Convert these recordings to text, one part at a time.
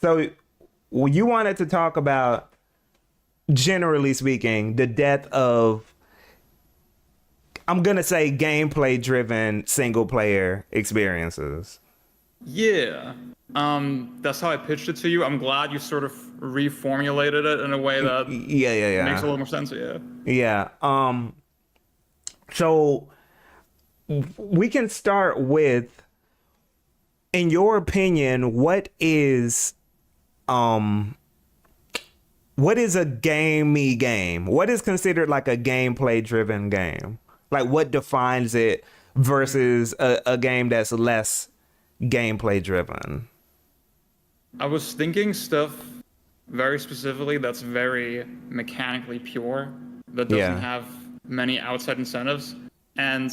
So you wanted to talk about, generally speaking, the death of, I'm gonna say, gameplay driven single player experiences. Yeah. That's how I pitched it to you. I'm glad you sort of reformulated it in a way that Yeah, yeah, makes a yeah. little more sense. Yeah. Yeah. So we can start with, in your opinion, um what is a gamey game? What is considered like a gameplay driven game? Like what defines it versus a game that's less gameplay driven? I was thinking stuff very specifically that's very mechanically pure, that doesn't Yeah. have many outside incentives. And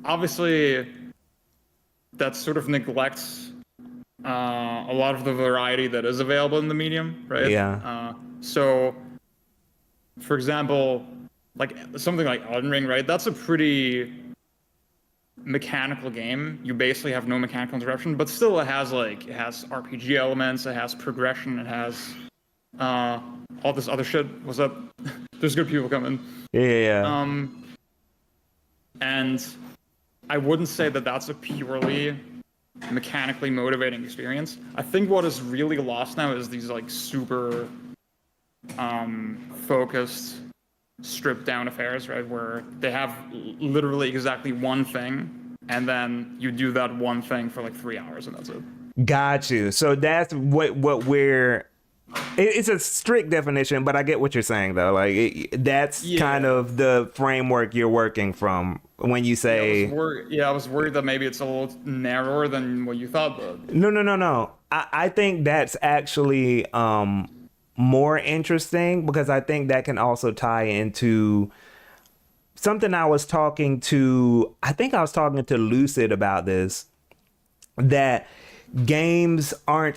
obviously, that sort of neglects a lot of the variety that is available in the medium, right? Yeah. So, for example, like something like Elden Ring, right? That's a pretty mechanical game. You basically have no mechanical interruption, but still it has RPG elements, it has progression, it has uh, all this other shit. What's up? There's good people coming. Yeah. Yeah. Um, and I wouldn't say that that's a purely mechanically motivating experience. I think what is really lost now is these like super focused, stripped down affairs, right? Where they have literally exactly one thing, and then you do that one thing for like 3 hours, and that's it. Got you. So that's what we're. It's a strict definition, but I get what you're saying though. Like that's kind Yeah. of the framework you're working from when you say I was worried that maybe it's a little narrower than what you thought, but no, no, no, no. I think that's actually more interesting because I think that can also tie into something I think I was talking to Lucid about this, that games are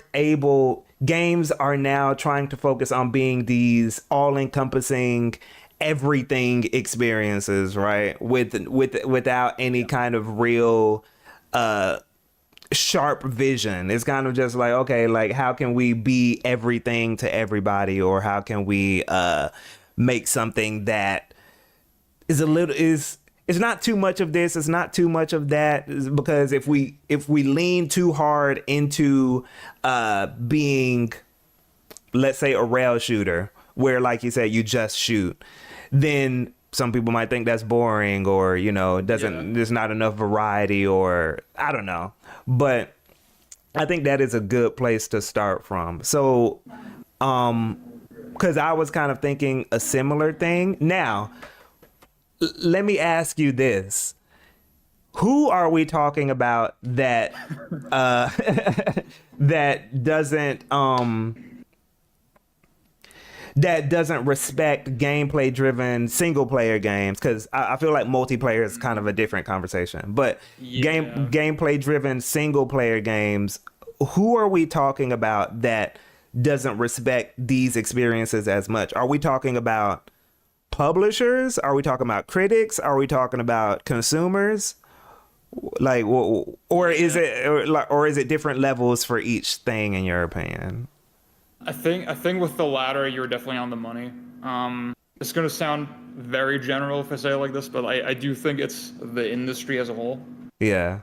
now trying to focus on being these all-encompassing everything experiences, right? Without any kind of real sharp vision. It's kind of just like, okay, like how can we be everything to everybody, or how can we make something that is a little is it's not too much of this, it's not too much of that, because if we lean too hard into being, let's say, a rail shooter where, like you said, you just shoot, then some people might think that's boring, or yeah. there's not enough variety, or I don't know. But I think that is a good place to start from. So because I was kind of thinking a similar thing. Now let me ask you this: who are we talking about that that doesn't respect gameplay driven single player games? Because I feel like multiplayer is kind of a different conversation, but Yeah. gameplay driven single player games, who are we talking about that doesn't respect these experiences as much? Are we talking about publishers? Are we talking about critics? Are we talking about consumers? Like, Yeah. or is it different levels for each thing in your opinion? I think with the latter, you're definitely on the money. It's gonna sound very general if I say it like this, but I do think it's the industry as a whole. Yeah.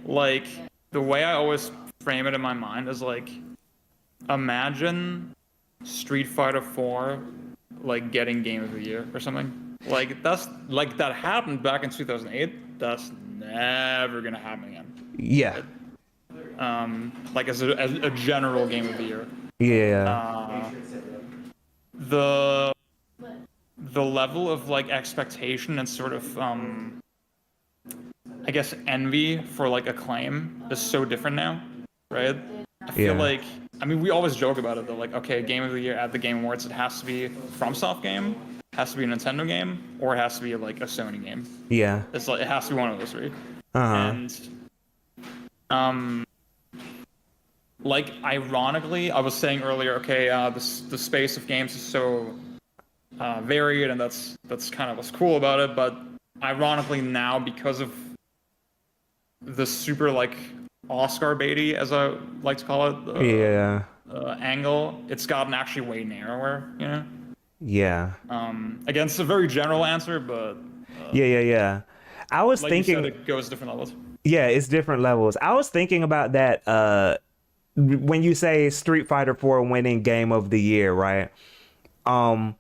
Like the way I always frame it in my mind is like, imagine Street Fighter 4 like getting Game of the Year or something. Like that's like that happened back in 2008. That's never gonna happen again. Yeah. Like as a general Game of the Year. Yeah. Uh, the the level of like expectation and sort of I guess envy for like acclaim is so different now, right? I feel Yeah. like, I mean, we always joke about it though, like, okay, Game of the Year at the Game Awards, it has to be FromSoft game, has to be a Nintendo game, or it has to be like a Sony game. Yeah. It's like it has to be one of those three. Uh-huh. And um, like ironically, I was saying earlier, okay, the space of games is so varied, and that's kind of what's cool about it. But ironically now, because of the super like Oscar baity, as I like to call it, Yeah. angle, it's gotten actually way narrower, you know? Yeah. Again, it's a very general answer, but Yeah. I was like you said, thinking, it goes different levels. yeah, it's different levels. I was thinking about that when you say Street Fighter 4 winning game of the year, right? Um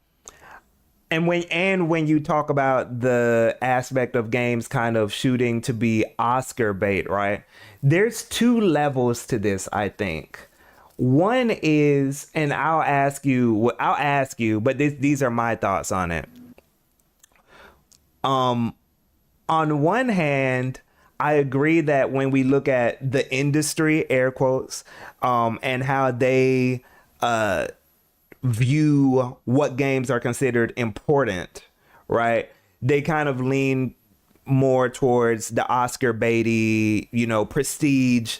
and when you talk about the aspect of games kind of shooting to be Oscar bait, right? There's two levels to this, I think. One is, and I'll ask you, but these are my thoughts on it. On one hand, I agree that when we look at the industry, air quotes, and how they view what games are considered important, right? They kind of lean more towards the Oscar baity, prestige,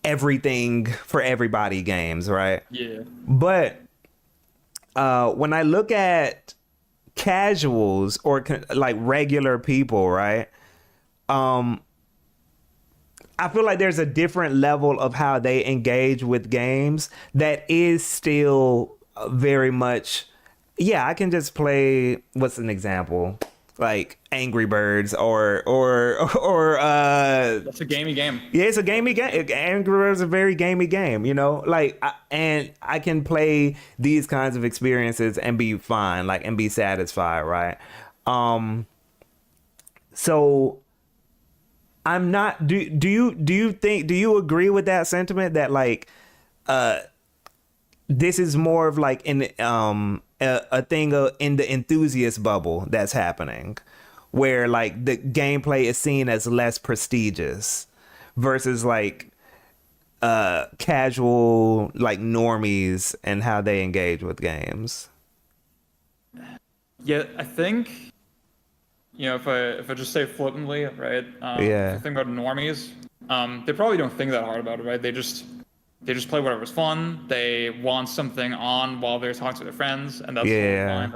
everything for everybody games, right? Yeah. But when I look at casuals or like regular people, right? I feel like there's a different level of how they engage with games that is still very much, yeah, I can just play, what's an example? Like Angry Birds or That's a gamey game. yeah, it's a gamey game. Angry Birds is a very gamey game, and I can play these kinds of experiences and be fine, like, and be satisfied, right? So I'm not. Do you agree with that sentiment that like, this is more of like a thing in the enthusiast bubble that's happening, where like the gameplay is seen as less prestigious versus like casual like normies and how they engage with games. Yeah, I think, if I just say flippantly, right? Yeah. If you think about normies, they probably don't think that hard about it, right? They just play whatever's fun. They want something on while they're talking to their friends, and that's totally Yeah.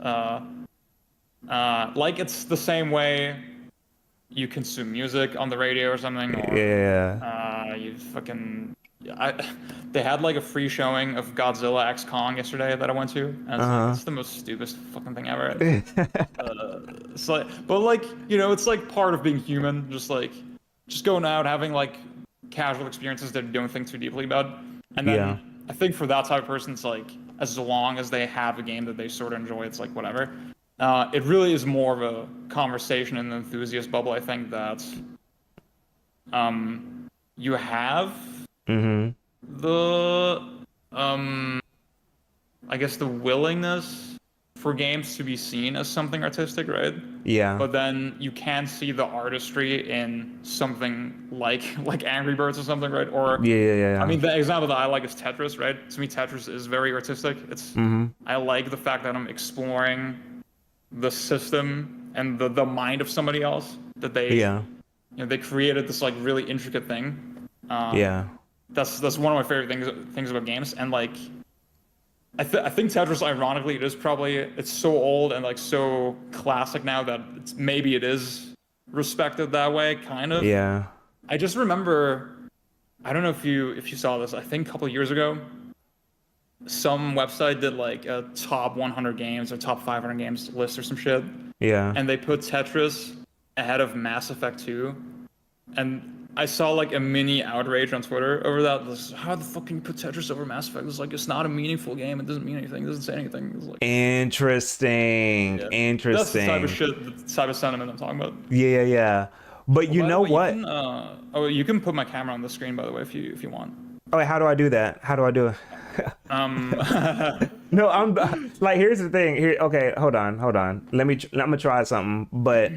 fine. Like it's the same way you consume music on the radio or something, or Yeah. you fucking. They had like a free showing of Godzilla X Kong yesterday that I went to, and it's like it's the most stupidest fucking thing ever. It's like, but like it's like part of being human, just going out having like casual experiences that you don't think too deeply about. And then Yeah. I think for that type of person, it's like as long as they have a game that they sort of enjoy, it's like whatever. It really is more of a conversation in the enthusiast bubble. I think that you have the I guess the willingness for games to be seen as something artistic, right? Yeah. But then you can see the artistry in something like Angry Birds or something, right? Or Yeah. I mean, the example that I like is Tetris, right? To me, Tetris is very artistic. It's I like the fact that I'm exploring the system and the mind of somebody else, that they Yeah. they created this like really intricate thing. Yeah. That's one of my favorite things about games. And like I think Tetris, ironically, it's so old and like so classic now that maybe it is respected that way, kind of. Yeah. I just remember, I don't know if you saw this. I think a couple of years ago, some website did like a top 100 games or top 500 games list or some shit, Yeah. and they put Tetris ahead of Mass Effect 2, and I saw like a mini outrage on Twitter over that. How the fuck can you put Tetris over Mass Effect? It's like, it's not a meaningful game. It doesn't mean anything. It doesn't say anything. It's like, Interesting. yeah. Interesting. That's the type of shit, the type of sentiment I'm talking about. Yeah. But you By the know way, what? You can put my camera on the screen, by the way, if you want. Oh, wait, how do I do that? How do I do it? No, I'm like, here's the thing. Here, okay, hold on. I'm gonna try something, but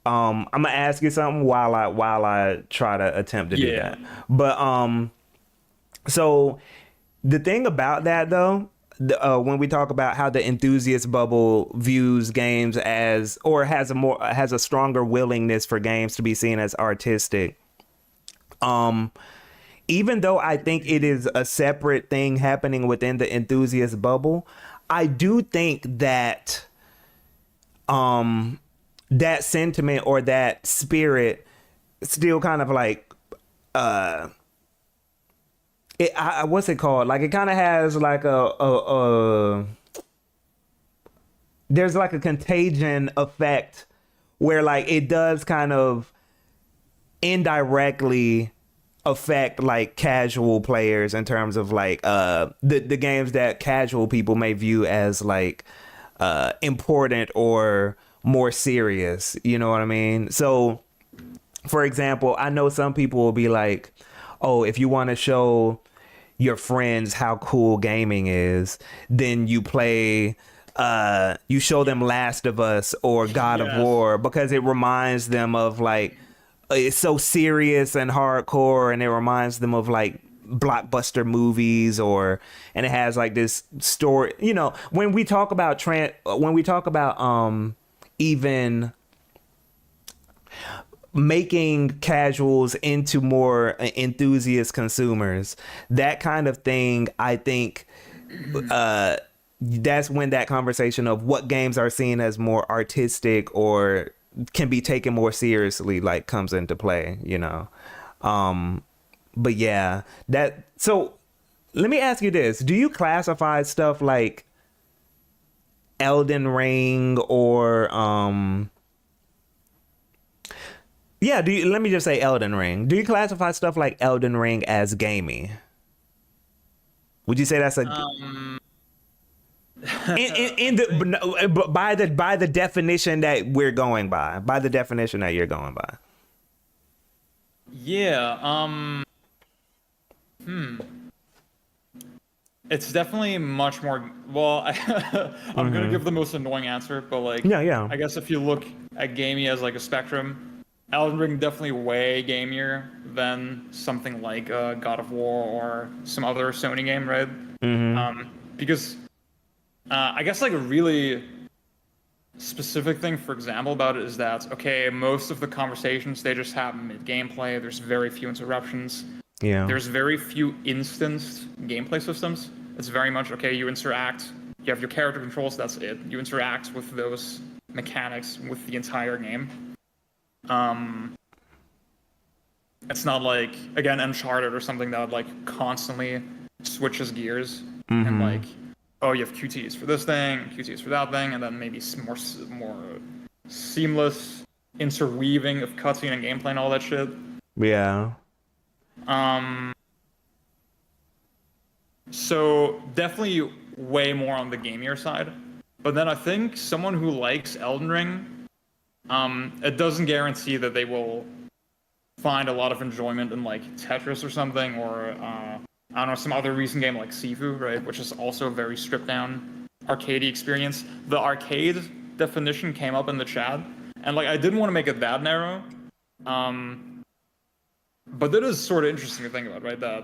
I'm gonna ask you something while I try to attempt to do Yeah. that. But so the thing about that though, when we talk about how the enthusiast bubble views games as, or has a stronger willingness for games to be seen as artistic, even though I think it is a separate thing happening within the enthusiast bubble, I do think that that sentiment or that spirit still kind of like what's it called? Like it kind of has like a there's like a contagion effect where like it does kind of indirectly affect like casual players in terms of like the games that casual people may view as like important or more serious, you know what I mean? So for example, I know some people will be like, oh, if you want to show your friends how cool gaming is, then you show them Last of Us or God of Yes. War because it reminds them of like it's so serious and hardcore, and it reminds them of like blockbuster movies, or and it has like this story, you know, when we talk about even making casuals into more enthusiast consumers, that kind of thing, I think that's when that conversation of what games are seen as more artistic or can be taken more seriously like comes into play, you know. But yeah, that so let me ask you this. Do you classify stuff like Elden Ring or yeah, let me just say Elden Ring. Do you classify stuff like Elden Ring as gamey? Would you say that's a in the but but by the definition that we're going by the definition that you're going by? Yeah. It's definitely much more. Well, I'm gonna give the most annoying answer, but like, Yeah, yeah. I guess if you look at gaming as like a spectrum, Elden Ring definitely way gamier than something like God of War or some other Sony game, right? Because I guess like a really specific thing, for example, about it is that okay, most of the conversations they just happen mid gameplay. There's very few interruptions. Yeah. There's very few instanced gameplay systems. It's very much okay. You interact. You have your character controls. That's it. You interact with those mechanics with the entire game. It's not like again Uncharted or something that like constantly switches gears and like, oh, you have QTs for this thing, QTs for that thing, and then maybe some more seamless interweaving of cutscene and gameplay and all that shit. Yeah. So definitely way more on the gamier side. But then I think someone who likes Elden Ring, it doesn't guarantee that they will find a lot of enjoyment in like Tetris or something, or I don't know, some other recent game like Sifu, right? Which is also a very stripped down arcadey experience. The arcade definition came up in the chat, and like I didn't want to make it that narrow. But that is sort of interesting to think about, right? That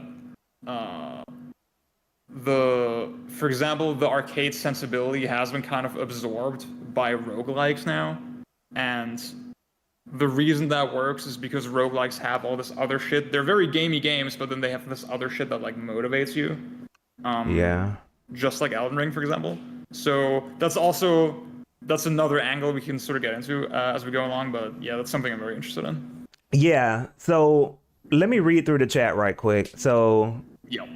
for example, the arcade sensibility has been kind of absorbed by roguelikes now. And the reason that works is because roguelikes have all this other shit. They're very gamey games, but then they have this other shit that like motivates you. Yeah. Just like Elden Ring, for example. So that's another angle we can sort of get into as we go along. But yeah, that's something I'm very interested in. Yeah. So let me read through the chat right quick. So Yep.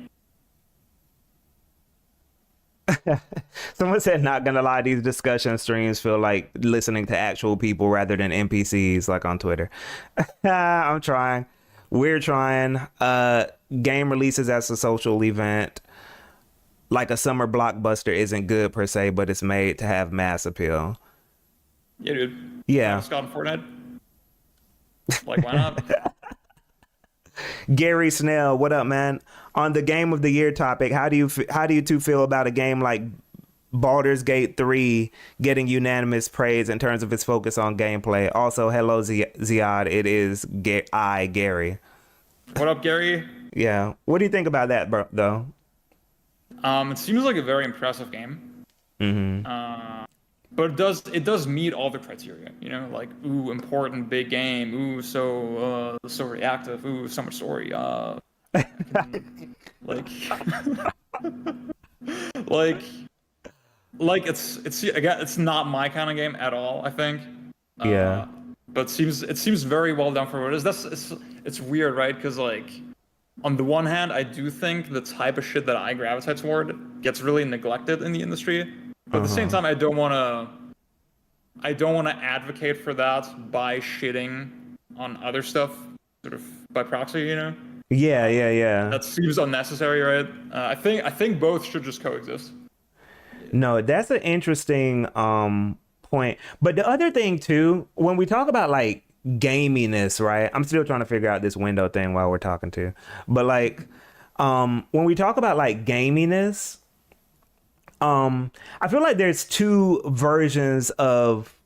someone said, not gonna lie, these discussion streams feel like listening to actual people rather than NPCs like on Twitter. I'm trying. We're trying. Game releases as a social event. Like a summer blockbuster isn't good per se, but it's made to have mass appeal. Yeah, dude. Yeah. Scott and Fortnite. Like, why not? Gary Snell, what up, man? On the game of the year topic, how do you two feel about a game like Baldur's Gate 3 getting unanimous praise in terms of its focus on gameplay? Also, hello Ziad, it is Gary. What up, Gary? Yeah. What do you think about that, bro, though? It seems like a very impressive game. But it does meet all the criteria, you know, like ooh, important big game, ooh, so reactive, ooh, so much story, like like it's again, it's not my kind of game at all, I think. Yeah. But it seems very well done for what it is. It's weird, right? Because like on the one hand, I do think the type of shit that I gravitate toward gets really neglected in the industry. But at the same time, I don't want to advocate for that by shitting on other stuff, sort of by proxy, you know? Yeah. That seems unnecessary, right? I think both should just coexist. No, that's an interesting point. But the other thing too, when we talk about like gaminess, right? I'm still trying to figure out this window thing while we're talking to. But like when we talk about like gaminess, I feel like there's two versions of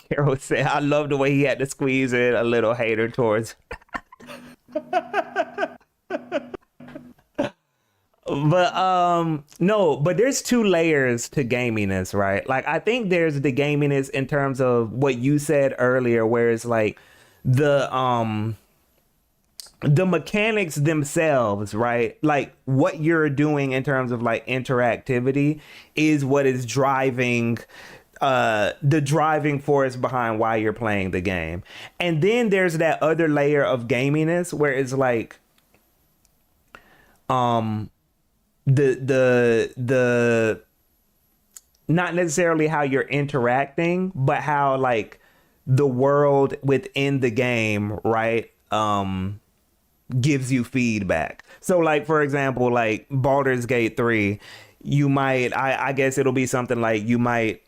Carol said, I love the way he had to squeeze in a little hater towards but no, but there's two layers to gaminess, right? Like I think there's the gaminess in terms of what you said earlier, where it's like the mechanics themselves, right? Like what you're doing in terms of like interactivity is what is driving the driving force behind why you're playing the game. And then there's that other layer of gaminess where it's like the not necessarily how you're interacting, but how like the world within the game, right, gives you feedback. So like for example, like Baldur's Gate 3, you might I guess it'll be something like you might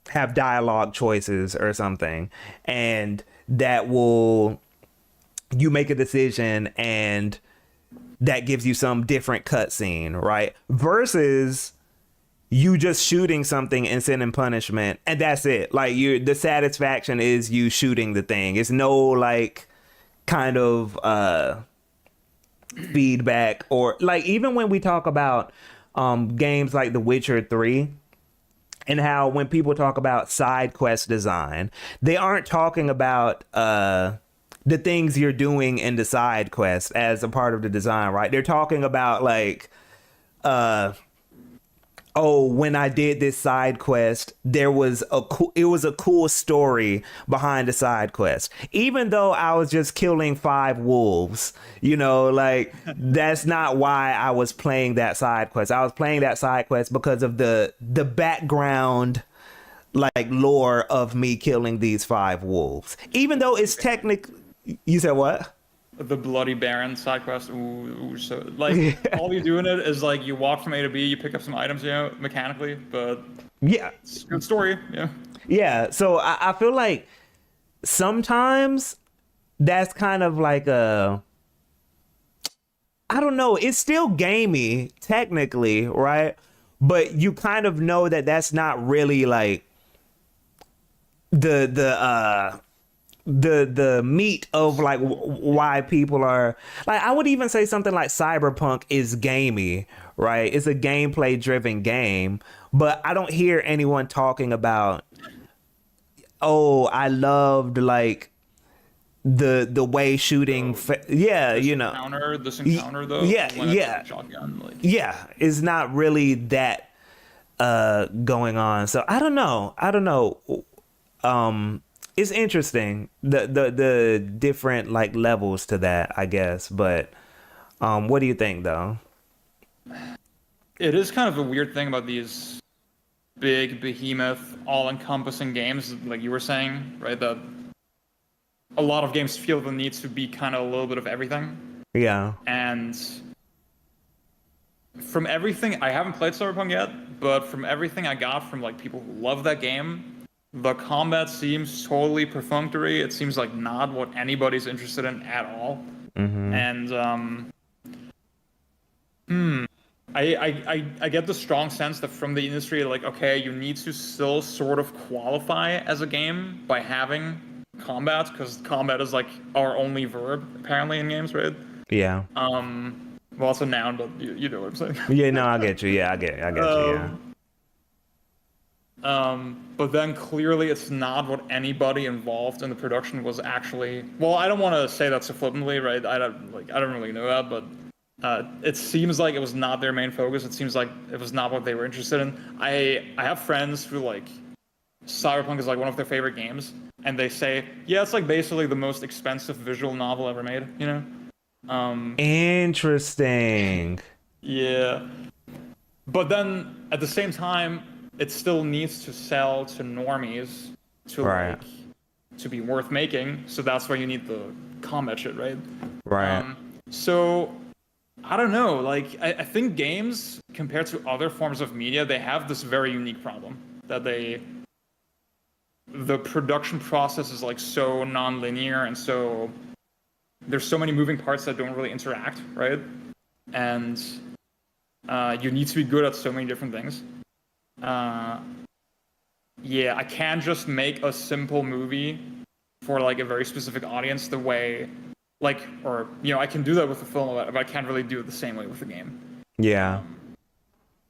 have dialogue choices or something, and that will you make a decision and that gives you some different cutscene, right? Versus you just shooting something and sending punishment, and that's it. Like the satisfaction is you shooting the thing. It's no like kind of feedback, or like even when we talk about games like The Witcher 3, and how when people talk about side quest design, they aren't talking about the things you're doing in the side quest as a part of the design, right? They're talking about like oh, when I did this side quest, it was a cool story behind the side quest. Even though I was just killing 5 wolves, you know, like that's not why I was playing that side quest. I was playing that side quest because of the background like lore of me killing these 5 wolves. Even though it's technically, you said what? The Bloody Baron side quest. Ooh, so like all you do in it is like you walk from A to B, you pick up some items, you know, mechanically, but yeah, it's a good story, yeah. Yeah, so I feel like sometimes that's kind of like I don't know, it's still gamey technically, right? But you kind of know that that's not really like the meat of like why people are like, I would even say something like Cyberpunk is gamey, right? It's a gameplay driven game, but I don't hear anyone talking about, oh, I loved like the way shooting you know, this encounter though, shotgun, like. Yeah, it's not really that going on. So I don't know. It's interesting the different like levels to that, I guess. But what do you think though? It is kind of a weird thing about these big behemoth all-encompassing games, like you were saying, right? That a lot of games feel the need to be kind of a little bit of everything. Yeah. And from everything, I haven't played Cyberpunk yet, but from everything I got from like people who love that game, the combat seems totally perfunctory. It seems like not what anybody's interested in at all. Mm-hmm. And I get the strong sense that from the industry, like, okay, you need to still sort of qualify as a game by having combat, because combat is like our only verb apparently in games, right? Yeah. Well, it's a noun, but you know what I'm saying. Yeah, no, I get you. Yeah, I get you. Yeah. But then clearly it's not what anybody involved in the production was actually. Well, I don't want to say that so flippantly, right? I don't really know that, but it seems like it was not their main focus. It seems like it was not what they were interested in. I have friends who like Cyberpunk is like one of their favorite games, and they say, yeah, it's like basically the most expensive visual novel ever made, you know? Interesting. Yeah. But then at the same time, it still needs to sell to normies to Right. to be worth making. So that's why you need the combat shit, right? Right. So I don't know. Like I think games compared to other forms of media, they have this very unique problem that the production process is like so non-linear and so there's so many moving parts that don't really interact, right? And you need to be good at so many different things. Yeah, I can't just make a simple movie for like a very specific audience the way, like, or I can do that with a film, but I can't really do it the same way with a game. Yeah.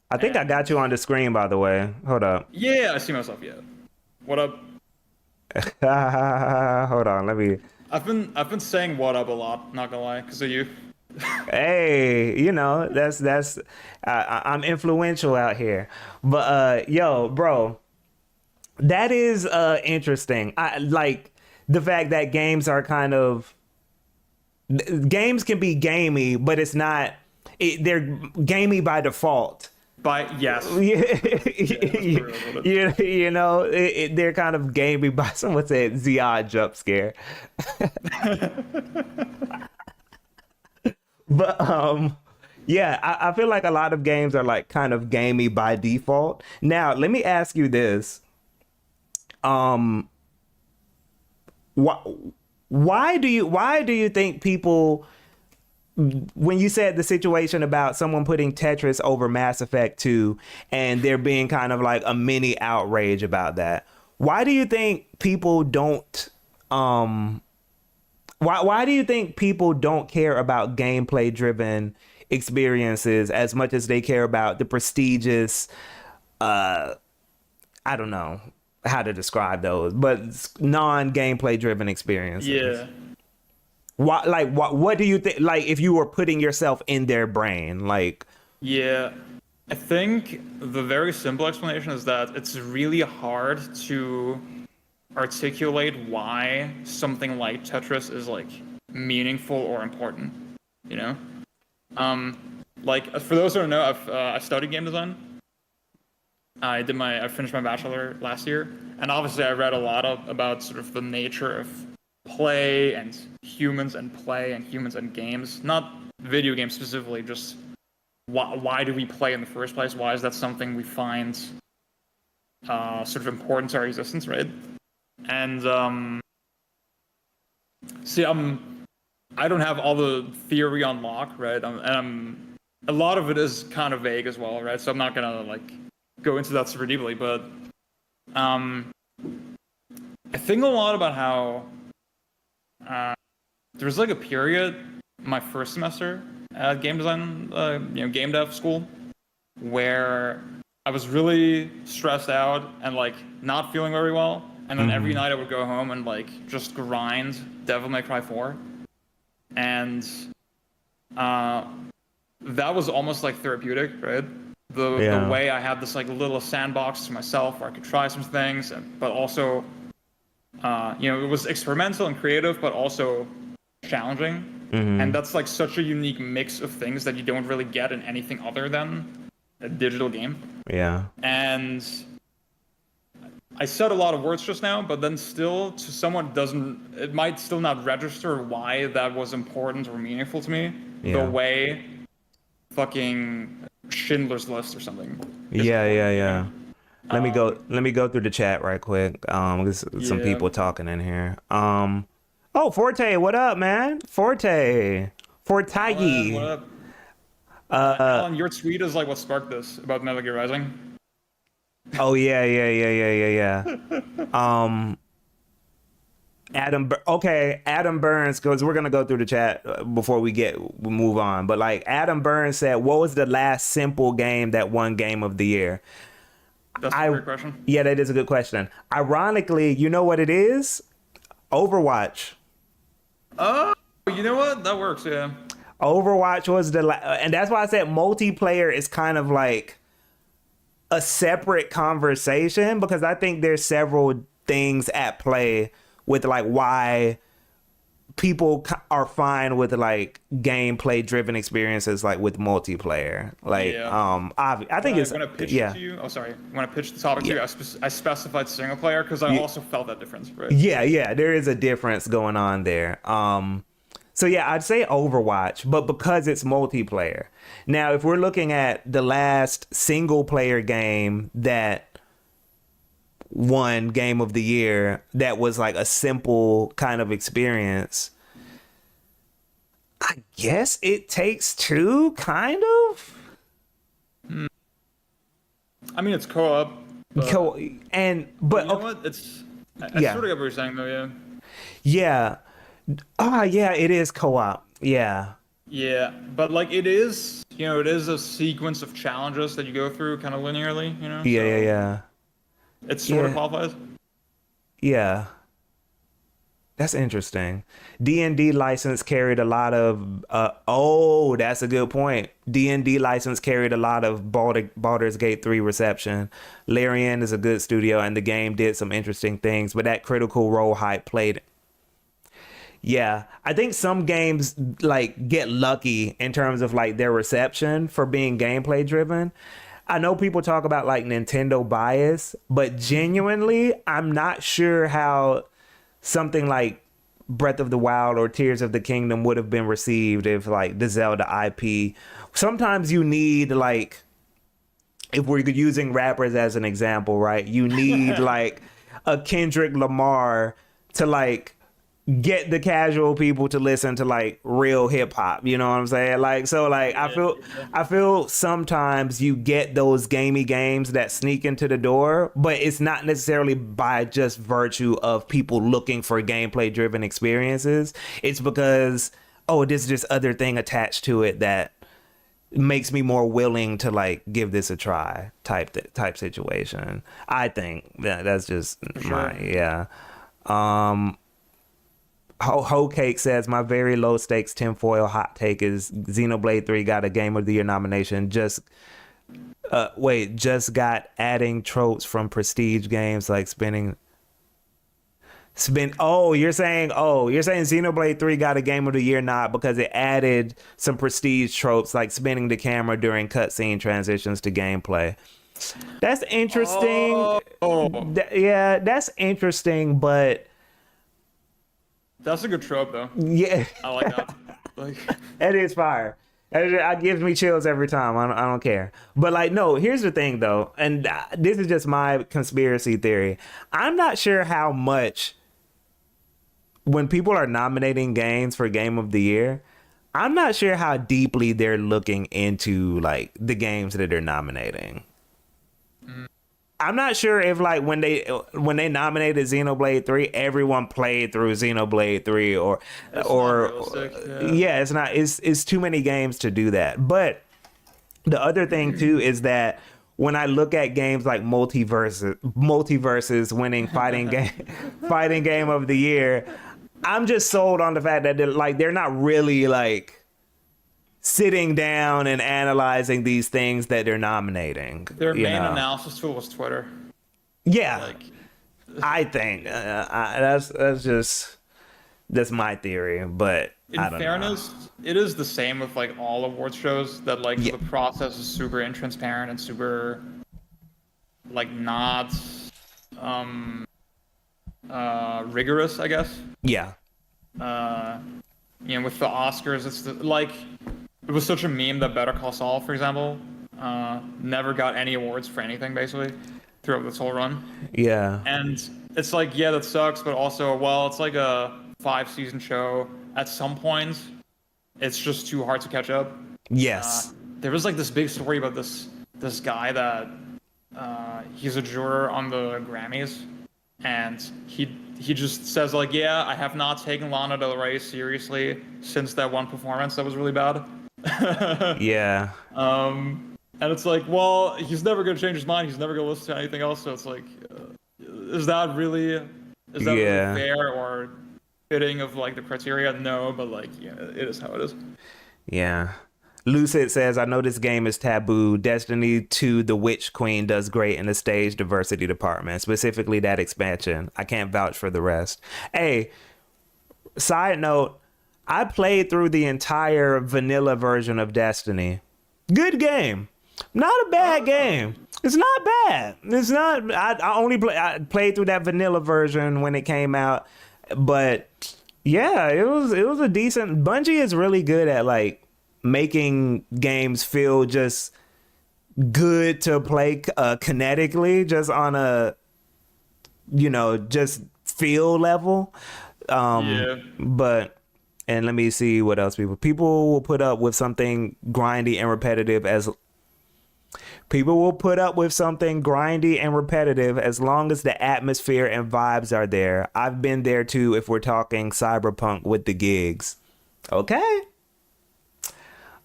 I think I got you on the screen, by the way. Hold up. Yeah, I see myself. Yeah. What up? Hold on. Let me. I've been saying what up a lot. Not gonna lie, because of you. Hey, that's I'm influential out here. But yo, bro, that is interesting. I like the fact that games can be gamey, but it's not they're gamey by default. Yes. They're kind of gamey by someone said the odd jump scare. But yeah, I feel like a lot of games are like kind of gamey by default. Now, let me ask you this. Um why why do you think people, when you said the situation about someone putting Tetris over Mass Effect 2 and there being kind of like a mini outrage about that, why do you think people don't why do you think people don't care about gameplay driven experiences as much as they care about the prestigious I don't know how to describe those, but non gameplay driven experiences? Yeah. What do you think, like, if you were putting yourself in their brain, like? Yeah. I think the very simple explanation is that it's really hard to articulate why something like Tetris is like meaningful or important. You know, like for those who don't know, I studied game design. I finished my bachelor last year, and obviously I read a lot about sort of the nature of play and humans and play and humans and games, not video games specifically, just why do we play in the first place? Why is that something we find sort of important to our existence, right? And see, I don't have all the theory on lock, right? A lot of it is kind of vague as well, right? So I'm not gonna like go into that super deeply, but I think a lot about how there was like a period my first semester at game design, game dev school, where I was really stressed out and like not feeling very well. And then every night I would go home and like just grind Devil May Cry 4. And that was almost like therapeutic, right? The way I had this like little sandbox to myself where I could try some things, but also, it was experimental and creative, but also challenging. And that's like such a unique mix of things that you don't really get in anything other than a digital game. Yeah. And I said a lot of words just now, but then still, to someone it might still not register why that was important or meaningful to me. Yeah. The way fucking Schindler's List or something. Yeah. Let me go through the chat right quick. There's some people talking in here. Oh, Forte, what up, man? Forte. What up? Alan, your tweet is like what sparked this about Metal Gear Rising. Oh yeah. Adam Burns, because we're gonna go through the chat before we move on. But like Adam Burns said, what was the last simple game that won Game of the Year? That's a great question. Yeah, that is a good question. Ironically, you know what it is? Overwatch. Oh, you know what? That works, yeah. Overwatch was and that's why I said multiplayer is kind of like a separate conversation, because I think there's several things at play with like why people are fine with like gameplay driven experiences like with multiplayer. Like Yeah. I think it's When I pitched it yeah. to you, oh sorry, when I pitched the topic to Yeah. you, I specified single player because I Yeah. also felt that difference, right? Yeah, there is a difference going on there. So yeah, I'd say Overwatch, but because it's multiplayer. Now, if we're looking at the last single player game that won Game of the Year, that was like a simple kind of experience, I guess It Takes Two, kind of. I mean, it's co-op, but Co- but you know okay, what? I yeah, sort of get what you're saying though, yeah. yeah. Yeah, it is co-op. Yeah. Yeah, but like it is, it is a sequence of challenges that you go through kind of linearly, Yeah, so yeah. it sort of Yeah. qualifies. Yeah. That's interesting. D&D license carried a lot of that's a good point. D&D license carried a lot of Baldur's Gate 3 reception. Larian is a good studio and the game did some interesting things, but that Critical Role hype played. Yeah, I think some games like get lucky in terms of like their reception for being gameplay driven. I know people talk about like Nintendo bias, but genuinely, I'm not sure how something like Breath of the Wild or Tears of the Kingdom would have been received if like the Zelda IP. Sometimes you need like, if we're using rappers as an example, right? You need like a Kendrick Lamar to like get the casual people to listen to like real hip hop, you know what I'm saying? Like, so like I feel sometimes you get those gamey games that sneak into the door, but it's not necessarily by just virtue of people looking for gameplay driven experiences. It's because, oh, there's this other thing attached to it that makes me more willing to like give this a try type situation. I think that's just my, yeah. Ho Cake says my very low stakes tinfoil hot take is Xenoblade 3 got a Game of the Year nomination. Just got adding tropes from prestige games like you're saying Xenoblade 3 got a Game of the Year nod because it added some prestige tropes like spinning the camera during cutscene transitions to gameplay. That's interesting. Yeah, that's interesting, but That's a good trope though. yeah, I like that. Like, it is fire. It gives me chills every time. I don't care. But like, no, here's the thing though, and this is just my conspiracy theory. I'm not sure how much when people are nominating games for Game of the Year, I'm not sure how deeply they're looking into like the games that they're nominating. I'm not sure if like when they nominated Xenoblade 3, everyone played through Xenoblade 3 or It's not realistic, yeah. it's not, it's too many games to do that. But the other thing too is that when I look at games like Multiverses winning fighting game of the year, I'm just sold on the fact that they're not really like sitting down and analyzing these things that they're nominating. Their you main know? analysis tool was Twitter. Yeah, Like, I think that's my theory, but I in don't fairness, it is the same with like all awards shows that like Yeah. the process is super intransparent and super like not rigorous, I guess. know. Yeah, With the Oscars, like it was such a meme that Better Call Saul, for example, never got any awards for anything basically throughout this whole run. yeah, And it's like, yeah, that sucks, but also, well, it's like a 5-season show. At some points, it's just too hard to catch up. yes, There was like this big story about this guy that he's a juror on the Grammys, and he just says like, yeah, I have not taken Lana Del Rey seriously since that one performance that was really bad. yeah, And it's like, well, he's never gonna change his mind. He's never gonna listen to anything else. So it's like, is that really Yeah. fair or fitting of like the criteria? No, but like, yeah, it is how it is. yeah. Lucid says, I know this game is taboo. Destiny 2 The Witch Queen does great in the stage diversity department, specifically that expansion. I can't vouch for the rest. Hey, Side note, I played through the entire vanilla version of Destiny. Good game. Not a bad game. It's not bad. It's not. I played through that vanilla version when it came out, but yeah, it was a decent. Bungie is really good at like making games feel just good to play kinetically, just on a just feel level. Yeah. But and let me see what else people will put up with something grindy and repetitive as long as the atmosphere and vibes are there. I've been there too if we're talking cyberpunk with the gigs. Okay.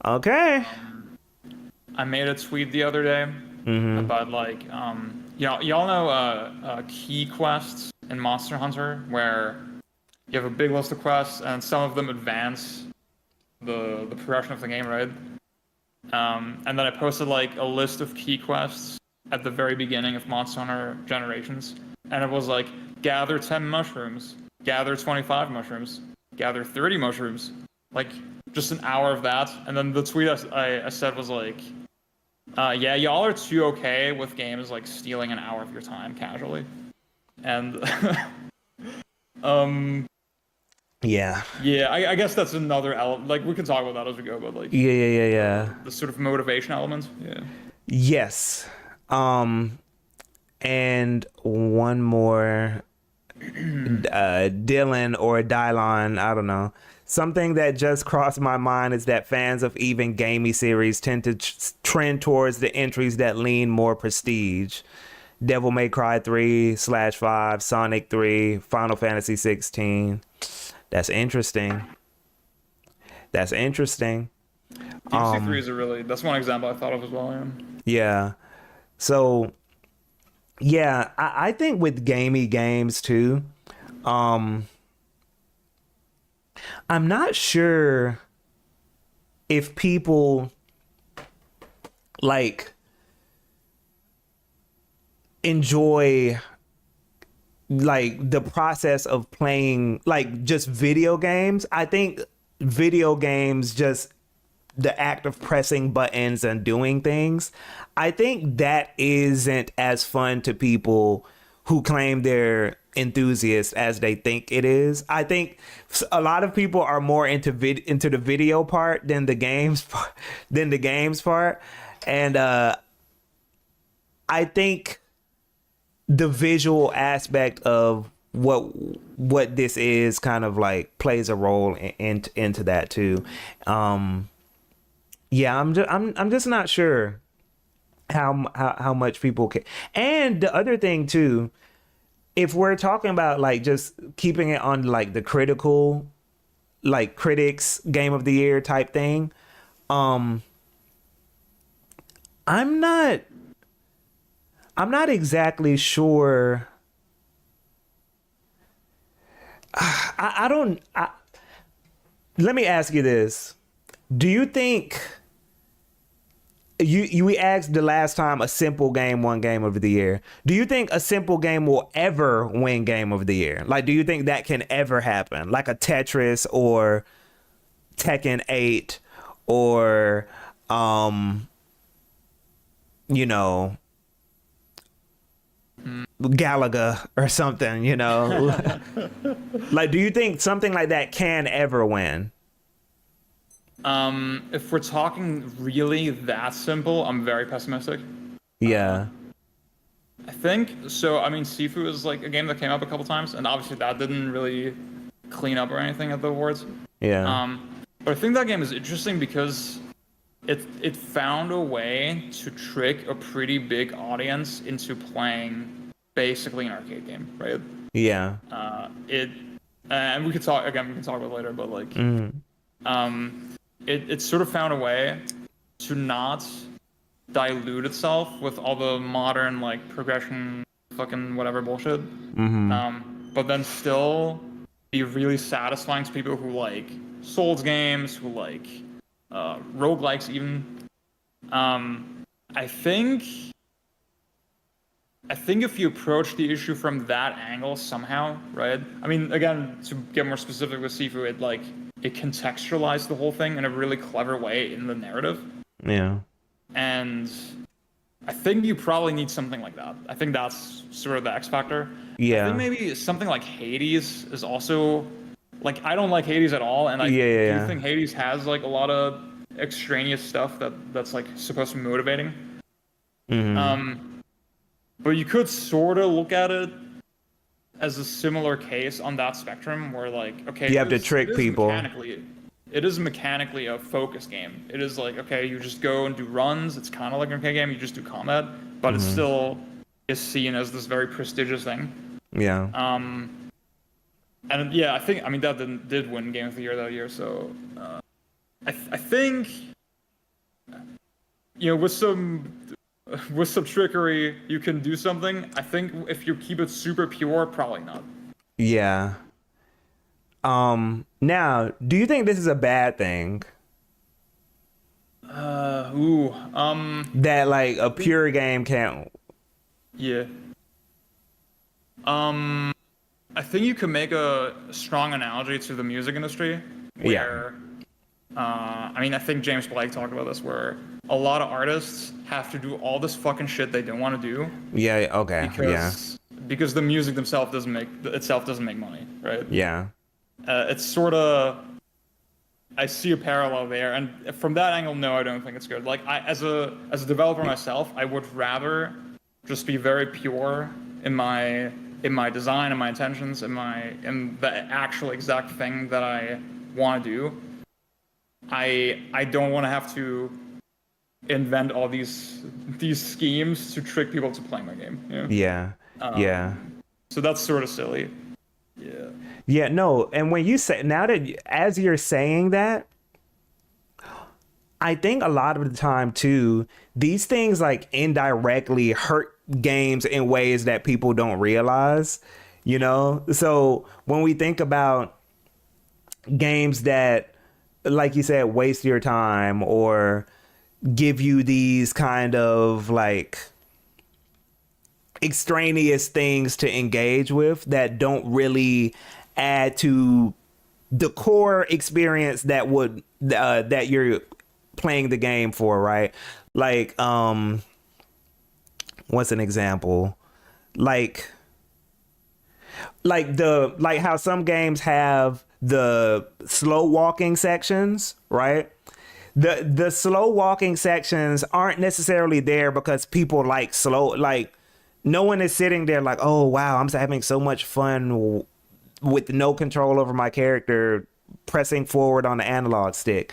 Okay. I made a tweet the other day about like y'all know key quests in Monster Hunter where you have a big list of quests and some of them advance the progression of the game, right? And then I posted like a list of key quests at the very beginning of Monster Hunter Generations, and it was like gather 10 mushrooms, gather 25 mushrooms, gather 30 mushrooms, like just an hour of that. And then the tweet I said was like, yeah, y'all are too okay with games like stealing an hour of your time casually. And Yeah. yeah, I guess that's another element. Like we can talk about that as we go, but like Yeah. the sort of motivation element. Yeah. Yes. And one more, Dylan or Dylon, I don't know. Something that just crossed my mind is that fans of even gamey series tend to trend towards the entries that lean more prestige. Devil May Cry 3/5, Sonic 3, Final Fantasy 16. That's interesting. DBC3 is that's one example I thought of as well. Yeah. Yeah. So, yeah, I think with gamey games too, I'm not sure if people like enjoy like the process of playing like just video games. I think video games, just the act of pressing buttons and doing things, I think that isn't as fun to people who claim they're enthusiasts as they think it is. I think a lot of people are more into the video part than the games part. And I think the visual aspect of what this is kind of like plays a role into that too. Yeah, I'm just not sure how much people can. And the other thing too, if we're talking about like just keeping it on like the critical, like critics game of the year type thing, I'm not exactly sure. I don't. Let me ask you this: do you think we asked the last time a simple game won game of the year? Do you think a simple game will ever win game of the year? Like, do you think that can ever happen? Like a Tetris or Tekken 8 or Galaga or something, like, do you think something like that can ever win? If we're talking really that simple, I'm very pessimistic. Yeah. I think so. I mean, Sifu is like a game that came up a couple times, and obviously that didn't really clean up or anything at the awards. Yeah. But I think that game is interesting because it found a way to trick a pretty big audience into playing basically an arcade game, right? Yeah. And we can talk about it later, but like, it sort of found a way to not dilute itself with all the modern like progression, fucking whatever bullshit. But then still be really satisfying to people who like Souls games, who like roguelikes even. I think I think if you approach the issue from that angle somehow, right? I mean, again, to get more specific with Sifu, it contextualized the whole thing in a really clever way in the narrative. Yeah. And I think you probably need something like that. I think that's sort of the X factor. I think Yeah. maybe something like Hades is also like I don't like Hades at all, and I Yeah, yeah, do yeah. think Hades has like a lot of extraneous stuff that's like supposed to be motivating. But you could sort of look at it as a similar case on that spectrum where like okay, You have to trick people. it is mechanically a focus game. It is like okay, you just go and do runs. It's kind of like an arcade game. You just do combat, but it still is seen as this very prestigious thing. Yeah. And yeah, I mean that did win Game of the Year that year. So I think with some trickery you can do something. I think if you keep it super pure, probably not. Yeah. Now, do you think this is a bad thing? Ooh. That like a pure game can't. Yeah. I think you could make a strong analogy to the music industry where, I mean, I think James Blake talked about this, where a lot of artists have to do all this fucking shit they don't want to do Yeah. Okay. Yeah. because the music itself doesn't make money, right? Yeah. It's sort of, I see a parallel there, and from that angle, no, I don't think it's good. Like, as a developer myself, I would rather just be very pure in my design and my intentions in the actual exact thing that I want to do. I don't want to have to invent all these schemes to trick people to play my game. Yeah. Yeah. So that's sort of silly. Yeah. Yeah, no, and when you say now that as you're saying that, I think a lot of the time too, these things like indirectly hurt games in ways that people don't realize, So when we think about games that, like you said, waste your time or give you these kind of like extraneous things to engage with that don't really add to the core experience that would that you're playing the game for, right? Like what's an example? Like how some games have the slow walking sections, right? The slow walking sections aren't necessarily there because people like slow, like no one is sitting there like, oh wow, I'm having so much fun with no control over my character pressing forward on the analog stick.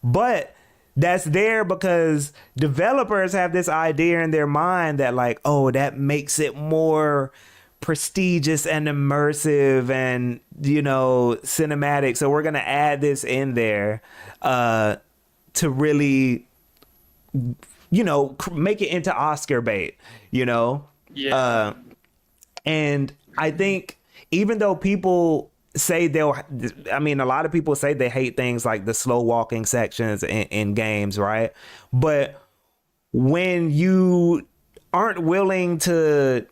But that's there because developers have this idea in their mind that like, oh, that makes it more prestigious and immersive and cinematic, so we're gonna add this in there to really make it into Oscar bait. Yeah. And I think even though people say a lot of people say they hate things like the slow walking sections in games, right? But when you aren't willing to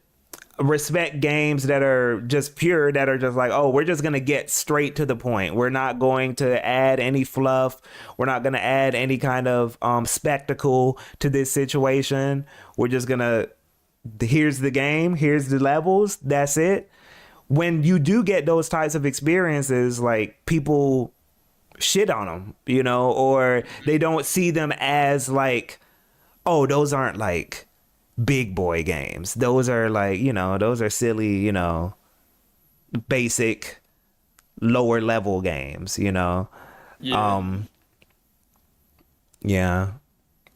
respect games that are just pure, that are just like, oh, we're just gonna get straight to the point, we're not going to add any fluff, we're not gonna add any kind of spectacle to this situation, we're just gonna, here's the game, here's the levels, that's it. When you do get those types of experiences, like people shit on them, or they don't see them as like, oh, those aren't like big boy games. Those are like, those are silly, basic lower level games, Yeah. Yeah.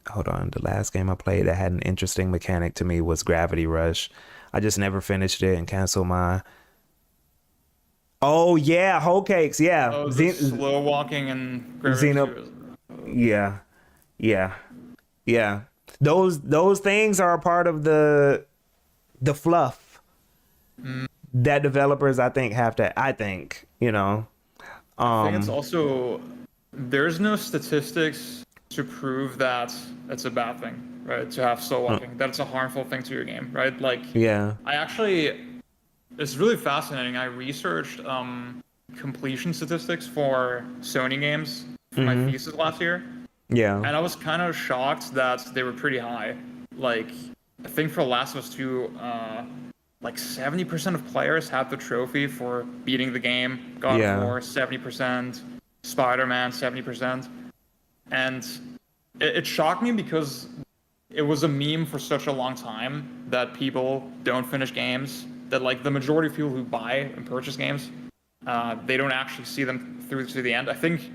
Hold on. The last game I played that had an interesting mechanic to me was Gravity Rush. I just never finished it and canceled my. Oh yeah, Whole Cakes. Yeah. Oh, the slow walking and Yeah. Yeah. Yeah. Those things are a part of the fluff that developers I think have to. I think I think it's also, there's no statistics to prove that it's a bad thing, right? To have slow walking, that's a harmful thing to your game, right? Like, Yeah. it's really fascinating. I researched completion statistics for Sony games for my thesis last year, Yeah. and I was kind of shocked that they were pretty high. Like, I think for Last of Us 2, like 70% of players had the trophy for beating the game. God Yeah. of War, 70%. Spider-Man, 70%. And it shocked me because it was a meme for such a long time that people don't finish games. That like the majority of people who buy and purchase games, they don't actually see them through to the end. I think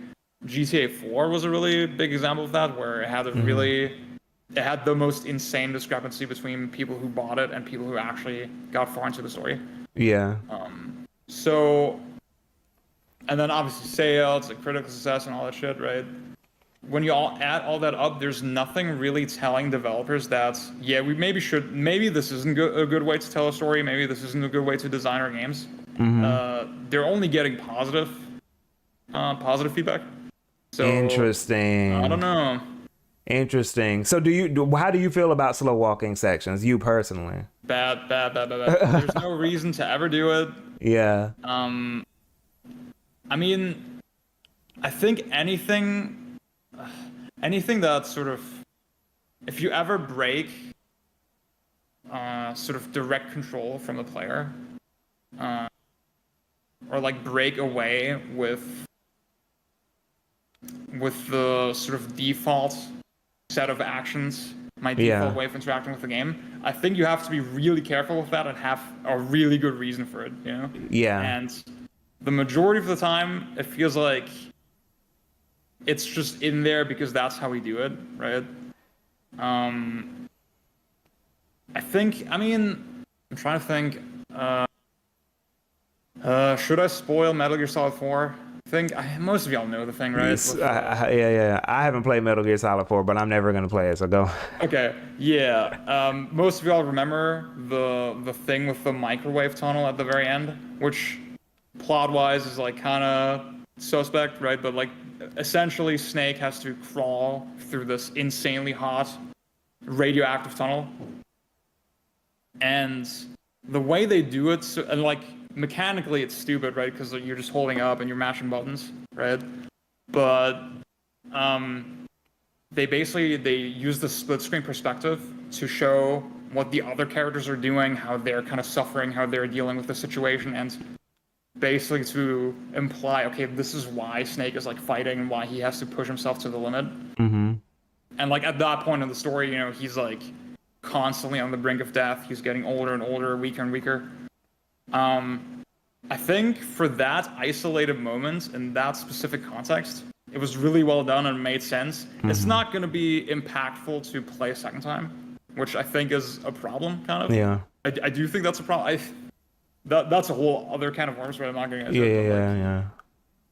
GTA 4 was a really big example of that, where it had the most insane discrepancy between people who bought it and people who actually got far into the story. Yeah. So, and then obviously sales and critical success and all that shit, right? When you all add all that up, there's nothing really telling developers that, yeah, maybe this isn't a good way to tell a story, maybe this isn't a good way to design our games. They're only getting positive feedback. So, Interesting. I don't know. Interesting. So how do you feel about slow walking sections, you personally? Bad. There's no reason to ever do it. Yeah. I mean, I think anything that sort of, if you ever break sort of direct control from the player, or like break away with the sort of default set of actions, my default way of interacting with the game, I think you have to be really careful with that and have a really good reason for it, you know? Yeah. And the majority of the time, it feels like it's just in there because that's how we do it, right? I'm trying to think. Should I spoil Metal Gear Solid 4? Most of y'all know the thing, right? Yeah. I haven't played Metal Gear Solid 4, but I'm never gonna play it. So go. Okay, yeah. Most of y'all remember the thing with the microwave tunnel at the very end, which plot-wise is like kind of suspect, right? But like, essentially, Snake has to crawl through this insanely hot radioactive tunnel, and the way they do it, and like mechanically, it's stupid, right? Because you're just holding up and you're mashing buttons, right? But they use the split screen perspective to show what the other characters are doing, how they're kind of suffering, how they're dealing with the situation, and basically to imply, okay, this is why Snake is like fighting and why he has to push himself to the limit. Mm-hmm. And like at that point in the story, you know, he's like constantly on the brink of death. He's getting older and older, weaker and weaker. I think for that isolated moment in that specific context, it was really well done and made sense. Mm-hmm. It's not going to be impactful to play a second time, which I think is a problem, kind of. Yeah. I do think that's a problem. That's a whole other kind of worms, right? I'm not going to. Yeah.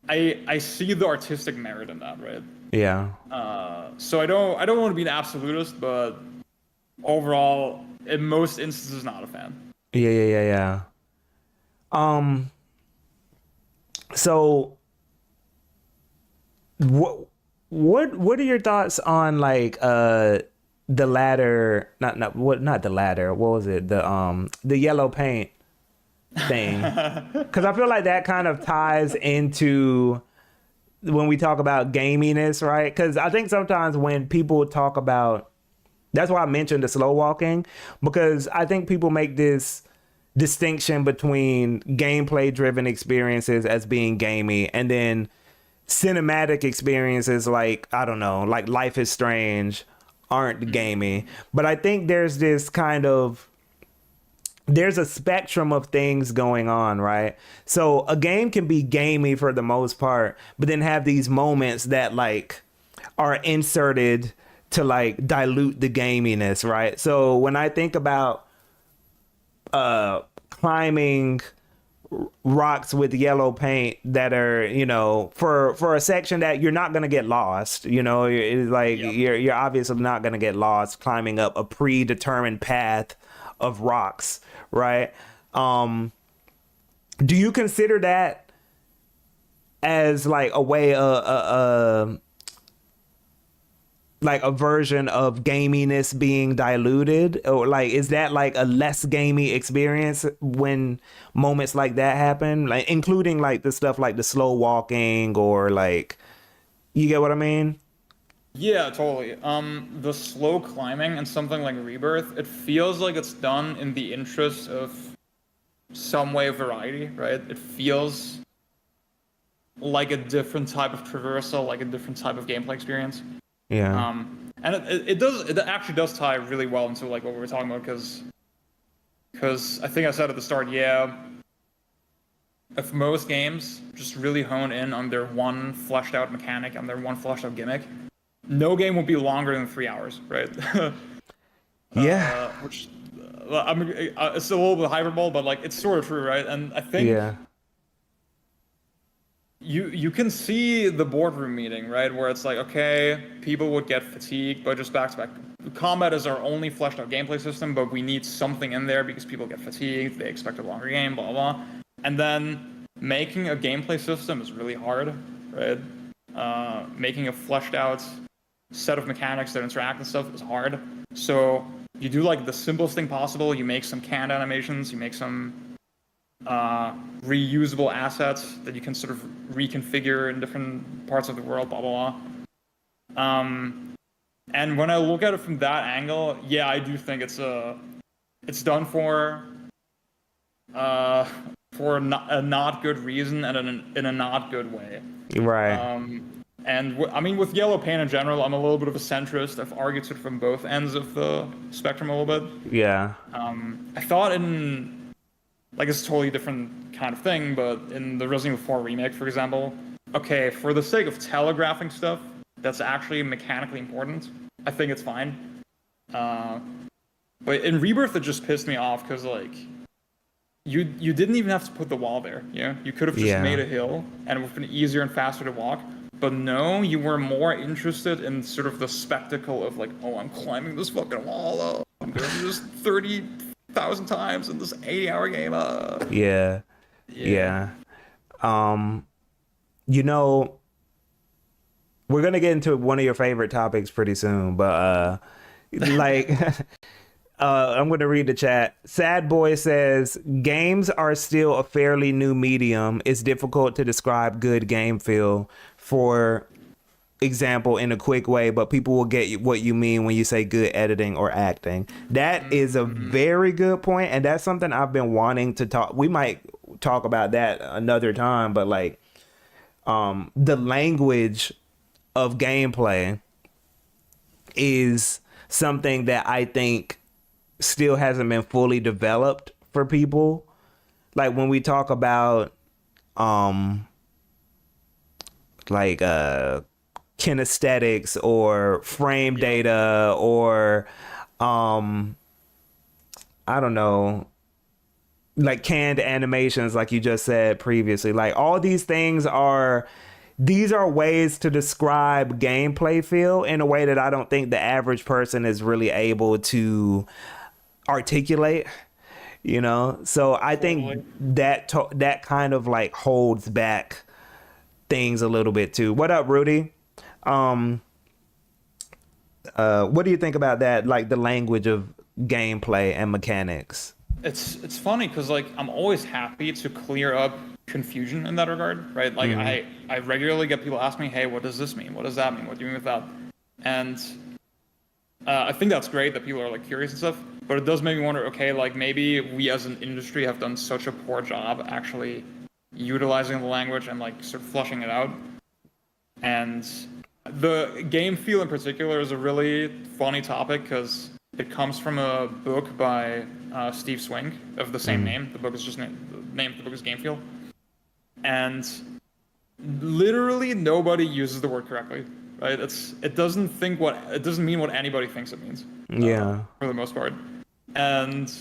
I see the artistic merit in that, right? Yeah. So I don't want to be an absolutist, but overall, in most instances, not a fan. Yeah. So what are your thoughts on like the ladder? Not the ladder. What was it? The yellow paint thing, because I feel like that kind of ties into when we talk about gaminess, right? Because I think sometimes when people talk about, that's why I mentioned the slow walking, because I think people make this distinction between gameplay driven experiences as being gamey and then cinematic experiences like, I don't know, like Life is Strange aren't gamey. But I think there's a spectrum of things going on, right? So a game can be gamey for the most part, but then have these moments that like are inserted to like dilute the gaminess, right? So when I think about climbing rocks with yellow paint that are, you know, for a section that you're not going to get lost, you know, it's like, yep, you're obviously not going to get lost climbing up a predetermined path of rocks, right? Do you consider that as like a way like a version of gaminess being diluted, or like is that like a less gamey experience when moments like that happen, like including like the stuff like the slow walking or like, you get what I mean? Yeah, totally. The slow climbing and something like Rebirth, it feels like it's done in the interest of some way of variety, right? It feels like a different type of traversal, like a different type of gameplay experience. Yeah. And it actually does tie really well into like what we were talking about, because I think I said at the start, yeah, if most games just really hone in on their one fleshed out mechanic, on their one fleshed out gimmick, no game will be longer than 3 hours, right? Yeah. Which it's a little bit hyperbole, but like it's sort of true, right? And I think Yeah. you can see the boardroom meeting, right, where it's like, okay, people would get fatigued, but just back to back. Combat is our only fleshed out gameplay system, but we need something in there because people get fatigued, they expect a longer game, blah blah. And then making a gameplay system is really hard, right? Making a fleshed out set of mechanics that interact and stuff is hard. So you do like the simplest thing possible. You make some canned animations. You make some reusable assets that you can sort of reconfigure in different parts of the world. Blah blah blah. And when I look at it from that angle, yeah, I do think it's done for a not good reason and in a not good way. Right. And I mean, with Yellow Paint in general, I'm a little bit of a centrist. I've argued sort of from both ends of the spectrum a little bit. Yeah. I thought like it's a totally different kind of thing, but in the Resident Evil 4 remake, for example, okay, for the sake of telegraphing stuff that's actually mechanically important, I think it's fine. But in Rebirth, it just pissed me off because like you didn't even have to put the wall there. Yeah, you could have just Yeah. made a hill and it would have been easier and faster to walk. But no, you were more interested in sort of the spectacle of like, oh, I'm climbing this fucking wall. I'm doing this 30,000 times in this 80-hour game. Yeah. Yeah. Um, you know, we're gonna get into one of your favorite topics pretty soon, but like I'm gonna read the chat. Sad Boy says games are still a fairly new medium. It's difficult to describe good game feel, for example, in a quick way, but people will get what you mean when you say good editing or acting. That is a very good point, and that's something I've been wanting to talk. We might talk about that another time, but like the language of gameplay is something that I think still hasn't been fully developed for people. Like when we talk about like kinesthetics or frame data or I don't know, like canned animations, like you just said previously, like all these things are ways to describe gameplay feel in a way that I don't think the average person is really able to articulate, you know. So I think that kind of like holds back things a little bit too. What up, Rudy? What do you think about that, like the language of gameplay and mechanics? It's funny because like I'm always happy to clear up confusion in that regard, right? Like I regularly get people ask me, hey, what does this mean? What does that mean? What do you mean with that? And I think that's great that people are like curious and stuff, but it does make me wonder, okay, like maybe we as an industry have done such a poor job actually utilizing the language and like sort of flushing it out. And the game feel in particular is a really funny topic because it comes from a book by Steve Swing of the same name. The book is just the name of the book is Game Feel. And literally nobody uses the word correctly, right? It doesn't mean what anybody thinks it means. Yeah. For the most part. And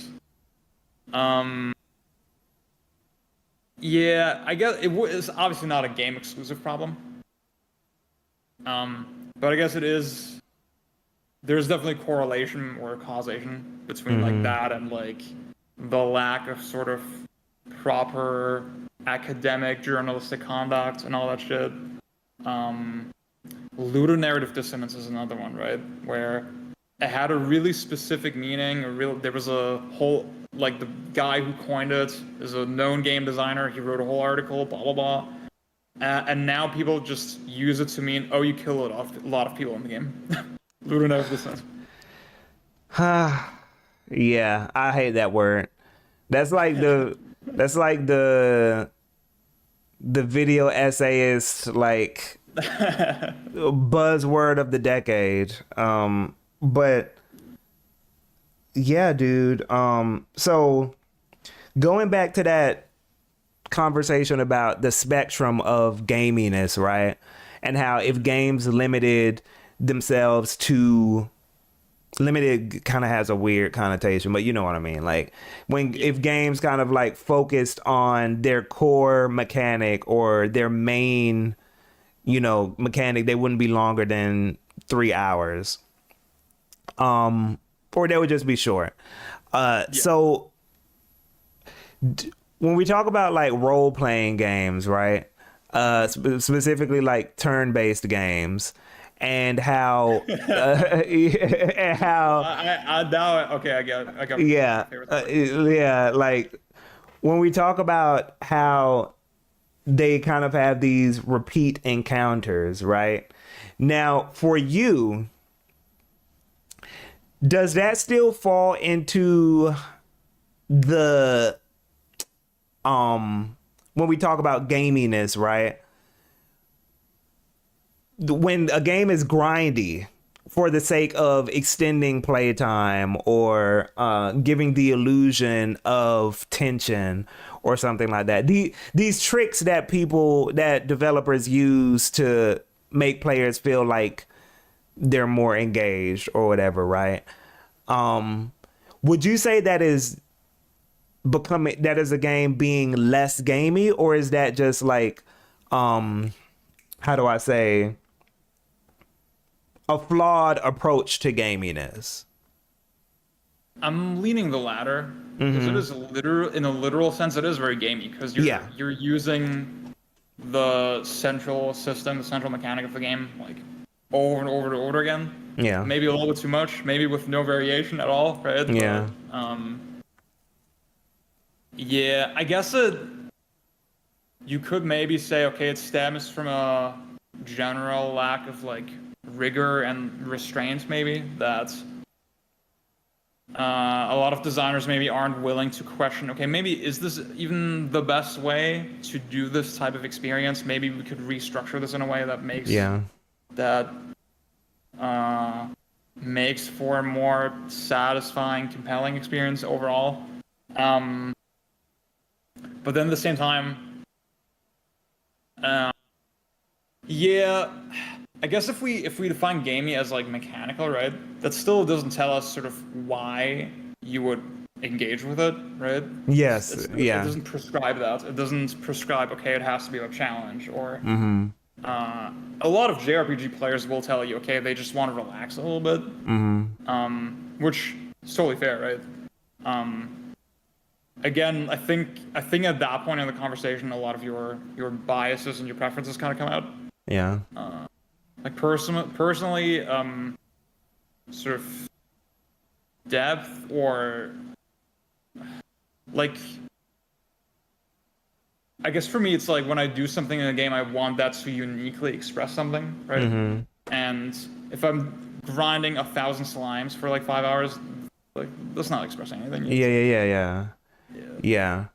yeah, I guess it's obviously not a game exclusive problem. But I guess it is. There's definitely correlation or causation between like that and like the lack of sort of proper academic journalistic conduct and all that shit. ludonarrative dissonance is another one, right? Where it had a really specific meaning. There was a whole, like, the guy who coined it is a known game designer. He wrote a whole article, blah blah blah. And now people just use it to mean, oh, you kill a lot of people in the game. Ludonarrative dissonance. Yeah, I hate that word. That's like the video essayist, like, buzzword of the decade. But yeah, dude. So going back to that conversation about the spectrum of gaminess, right? And how if games limited themselves to limited kind of has a weird connotation, but you know what I mean. Like if games kind of like focused on their core mechanic or their main, mechanic, they wouldn't be longer than 3 hours. Or they would just be short. So when we talk about like role playing games, right? Specifically like turn-based games, and how and how I now okay, I got yeah yeah, like when we talk about how they kind of have these repeat encounters, right? Now, for you, does that still fall into the when we talk about gaminess, right? When a game is grindy for the sake of extending playtime or giving the illusion of tension or something like that. These tricks that developers use to make players feel like they're more engaged or whatever, right? Would you say that is a game being less gamey, or is that just like how do I say, a flawed approach to gaminess? I'm leaning the latter, because it is in a literal sense, it is very gamey, because you're using the central system, the central mechanic of the game, like over and over and over again. Yeah. Maybe a little bit too much, maybe with no variation at all, right? Yeah. But, yeah, I guess you could maybe say, okay, it stems from a general lack of like rigor and restraint, maybe, that a lot of designers maybe aren't willing to question, okay, maybe is this even the best way to do this type of experience? Maybe we could restructure this in a way that makes makes for a more satisfying, compelling experience overall. But then at the same time, yeah, I guess if we define gaming as like mechanical, right, that still doesn't tell us sort of why you would engage with it, right? Yes. It doesn't prescribe that. It doesn't prescribe, okay, it has to be a challenge, or a lot of JRPG players will tell you, okay, they just want to relax a little bit, which is totally fair, right? Again, I think at that point in the conversation, a lot of your biases and your preferences kind of come out. Yeah. Like personally, sort of depth, or like, I guess for me, it's like when I do something in a game, I want that to uniquely express something, right? And if I'm grinding 1,000 slimes for like 5 hours, like, that's not expressing anything. Yeah.